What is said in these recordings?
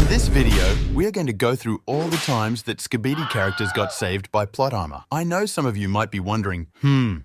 In this video, we are going to go through all the times that Skibidi characters got saved by plot armor. I know some of you might be wondering,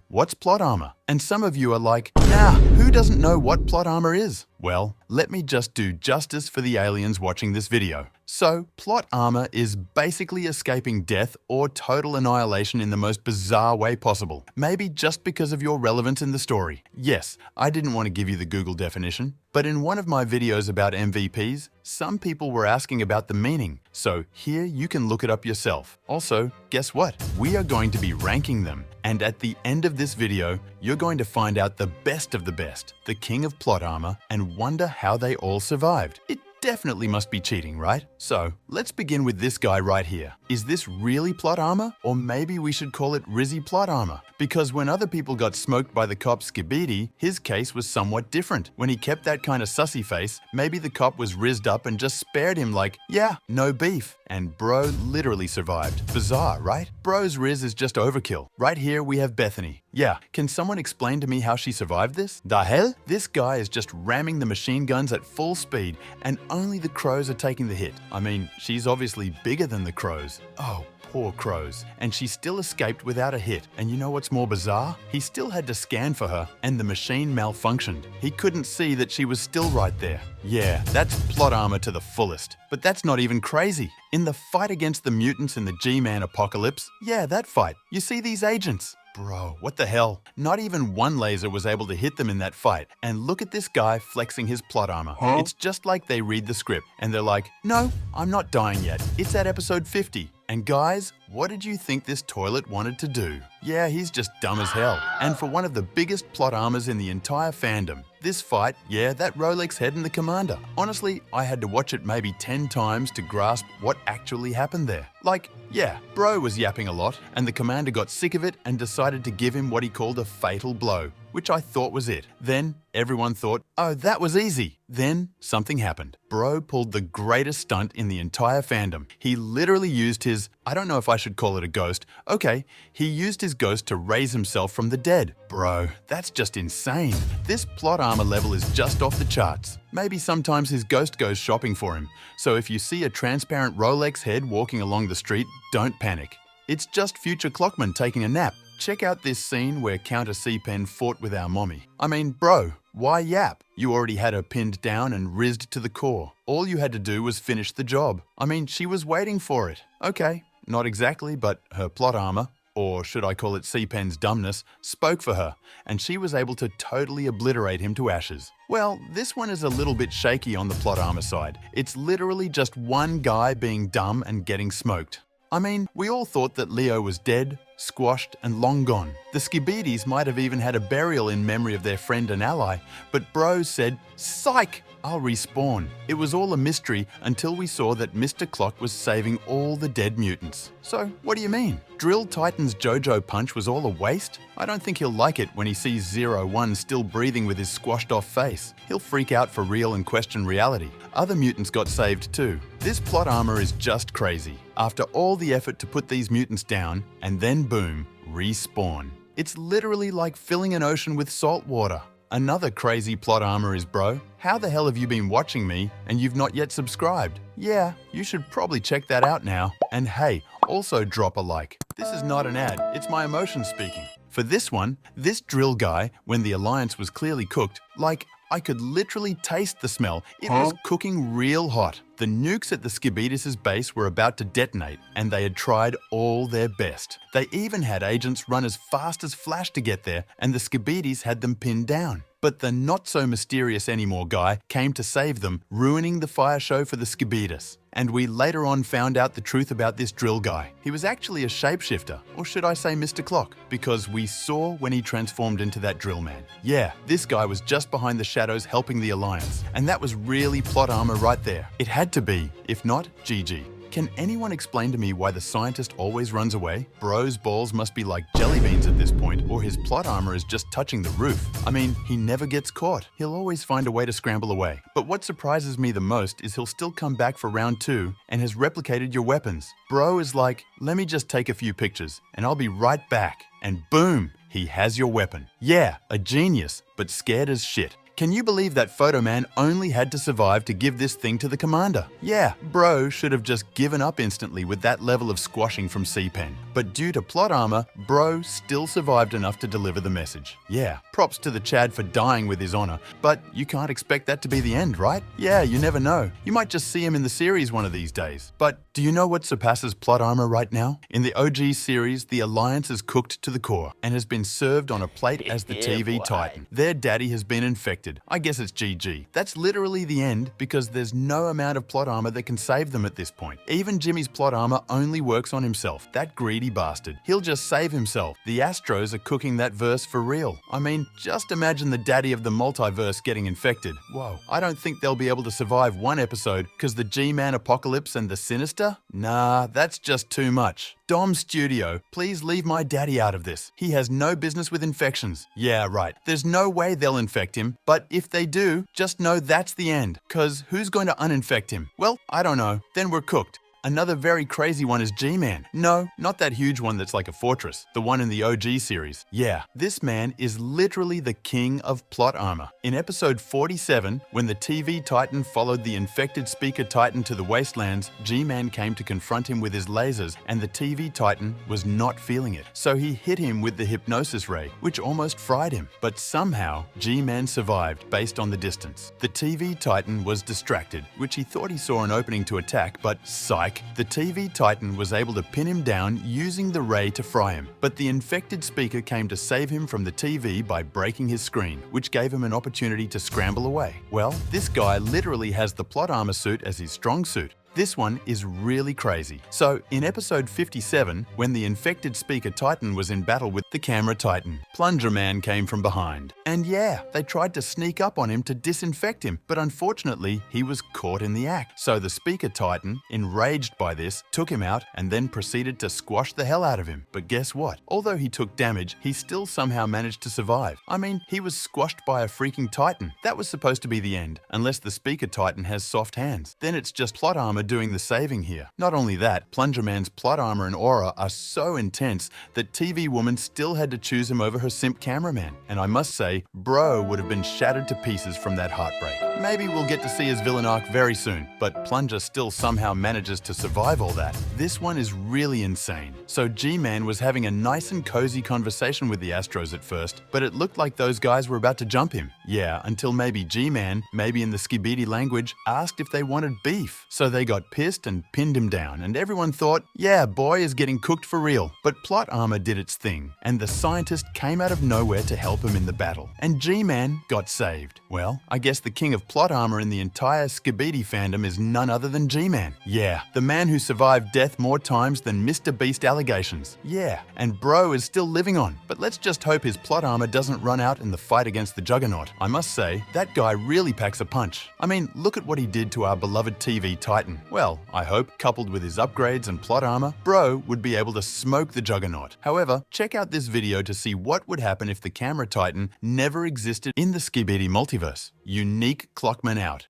what's plot armor? And some of you are like, nah, who doesn't know what plot armor is? Well, let me just do justice for the aliens watching this video. So, plot armor is basically escaping death or total annihilation in the most bizarre way possible. Maybe just because of your relevance in the story. Yes, I didn't want to give you the Google definition, but in one of my videos about MVPs, some people were asking about the meaning. So here you can look it up yourself. Also, guess what? We are going to be ranking them. And at the end of this video, you're going to find out the best of the best, the king of plot armor, and wonder how they all survived. It definitely must be cheating, right? So, let's begin with this guy right here. Is this really plot armor? Or maybe we should call it Rizzy plot armor? Because when other people got smoked by the cop Skibidi, his case was somewhat different. When he kept that kind of sussy face, maybe the cop was rizzed up and just spared him like, yeah, no beef. And bro literally survived. Bizarre, right? Bro's riz is just overkill. Right here we have Bethany. Yeah, can someone explain to me how she survived this? The hell? This guy is just ramming the machine guns at full speed and only the crows are taking the hit. I mean, she's obviously bigger than the crows. Oh, poor crows. And she still escaped without a hit. And you know what's more bizarre? He still had to scan for her and the machine malfunctioned. He couldn't see that she was still right there. Yeah, that's plot armor to the fullest. But that's not even crazy. In the fight against the mutants in the G-Man apocalypse, yeah, that fight, you see these agents. Bro, what the hell? Not even one laser was able to hit them in that fight. And look at this guy flexing his plot armor. It's just like they read the script and they're like, no, I'm not dying yet. It's at episode 50. And guys, what did you think this toilet wanted to do? Yeah, he's just dumb as hell. And for one of the biggest plot armors in the entire fandom, this fight, yeah, that Rolex head and the commander. Honestly, I had to watch it maybe 10 times to grasp what actually happened there. Like, yeah, bro was yapping a lot, and the commander got sick of it and decided to give him what he called a fatal blow, which I thought was it. Then, everyone thought, oh, that was easy. Then, something happened. Bro pulled the greatest stunt in the entire fandom. He literally used his, I don't know if I should call it a ghost. Okay, he used his ghost to raise himself from the dead. Bro, that's just insane. This plot armor level is just off the charts. Maybe sometimes his ghost goes shopping for him. So if you see a transparent Rolex head walking along the street, don't panic. It's just future Clockman taking a nap. Check out this scene where Counter C-Pen fought with our mommy. I mean, bro, why yap? You already had her pinned down and rizzed to the core. All you had to do was finish the job. I mean, she was waiting for it. Okay, not exactly, but her plot armor, or should I call it C-Pen's dumbness, spoke for her, and she was able to totally obliterate him to ashes. Well, this one is a little bit shaky on the plot armor side. It's literally just one guy being dumb and getting smoked. I mean, we all thought that Leo was dead, squashed, and long gone. The Skibidis might have even had a burial in memory of their friend and ally, but bro said, psych, I'll respawn. It was all a mystery until we saw that Mr. Clock was saving all the dead mutants. So, what do you mean? Drill Titan's JoJo punch was all a waste? I don't think he'll like it when he sees 01 still breathing with his squashed off face. He'll freak out for real and question reality. Other mutants got saved too. This plot armor is just crazy. After all the effort to put these mutants down, and then boom, respawn. It's literally like filling an ocean with salt water. Another crazy plot armor is, bro, how the hell have you been watching me and you've not yet subscribed? Yeah, you should probably check that out now. And hey, also drop a like. This is not an ad, it's my emotion speaking. For this one, this drill guy, when the alliance was clearly cooked, like, I could literally taste the smell. It was cooking real hot. The nukes at the Skibidis' base were about to detonate, and they had tried all their best. They even had agents run as fast as Flash to get there, and the Skibidis had them pinned down. But the not-so-mysterious-anymore guy came to save them, ruining the fire show for the Skibidis. And we later on found out the truth about this drill guy. He was actually a shapeshifter, or should I say Mr. Clock, because we saw when he transformed into that drill man. Yeah, this guy was just behind the shadows helping the Alliance, and that was really plot armor right there. It had to be, if not, GG. Can anyone explain to me why the scientist always runs away? Bro's balls must be like jelly beans at this point, or his plot armor is just touching the roof. I mean, he never gets caught. He'll always find a way to scramble away. But what surprises me the most is he'll still come back for round 2 and has replicated your weapons. Bro is like, let me just take a few pictures and I'll be right back. And boom, he has your weapon. Yeah, a genius, but scared as shit. Can you believe that Photo Man only had to survive to give this thing to the commander? Yeah, bro should have just given up instantly with that level of squashing from C-Pen. But due to plot armor, bro still survived enough to deliver the message. Yeah, props to the Chad for dying with his honor, but you can't expect that to be the end, right? Yeah, you never know. You might just see him in the series one of these days. But do you know what surpasses plot armor right now? In the OG series, the Alliance is cooked to the core and has been served on a plate as the TV Titan. Their daddy has been infected. I guess it's GG. That's literally the end because there's no amount of plot armor that can save them at this point. Even Jimmy's plot armor only works on himself. That greedy bastard. He'll just save himself. The Astros are cooking that verse for real. I mean, just imagine the daddy of the multiverse getting infected. Whoa. I don't think they'll be able to survive one episode because the G-Man apocalypse and the Sinister? Nah, that's just too much. Dom Studio, please leave my daddy out of this. He has no business with infections. Yeah, right. There's no way they'll infect him, but if they do, just know that's the end. Cause who's going to uninfect him? Well, I don't know. Then we're cooked. Another very crazy one is G-Man. No, not that huge one that's like a fortress. The one in the OG series. Yeah, this man is literally the king of plot armor. In episode 47, when the TV Titan followed the infected Speaker Titan to the wastelands, G-Man came to confront him with his lasers, and the TV Titan was not feeling it. So he hit him with the hypnosis ray, which almost fried him. But somehow, G-Man survived based on the distance. The TV Titan was distracted, which he thought he saw an opening to attack, but psych. The TV Titan was able to pin him down using the ray to fry him, but the infected speaker came to save him from the TV by breaking his screen, which gave him an opportunity to scramble away. Well, this guy literally has the plot armor suit as his strong suit. This one is really crazy. So, in episode 57, when the infected Speaker Titan was in battle with the Camera Titan, Plunger Man came from behind. And yeah, they tried to sneak up on him to disinfect him, but unfortunately, he was caught in the act. So the Speaker Titan, enraged by this, took him out and then proceeded to squash the hell out of him. But guess what? Although he took damage, he still somehow managed to survive. I mean, he was squashed by a freaking Titan. That was supposed to be the end, unless the Speaker Titan has soft hands. Then it's just plot armor doing the saving here. Not only that, Plunger Man's plot armor and aura are so intense that TV Woman still had to choose him over her simp cameraman. And I must say, bro would have been shattered to pieces from that heartbreak. Maybe we'll get to see his villain arc very soon, but Plunger still somehow manages to survive all that. This one is really insane. So G-Man was having a nice and cozy conversation with the Astros at first, but it looked like those guys were about to jump him. Yeah, until maybe G-Man, maybe in the Skibidi language, asked if they wanted beef. So they got pissed and pinned him down, and everyone thought, yeah, boy is getting cooked for real. But plot armor did its thing, and the scientist came out of nowhere to help him in the battle, and G-Man got saved. Well, I guess the king of plot armor in the entire Skibidi fandom is none other than G-Man. Yeah, the man who survived death more times than Mr. Beast allegations. Yeah, and bro is still living on, but let's just hope his plot armor doesn't run out in the fight against the Juggernaut. I must say, that guy really packs a punch. I mean, look at what he did to our beloved TV Titan. Well, I hope, coupled with his upgrades and plot armor, bro would be able to smoke the Juggernaut. However, check out this video to see what would happen if the Camera Titan never existed in the Skibidi multiverse. Unique Clockman out.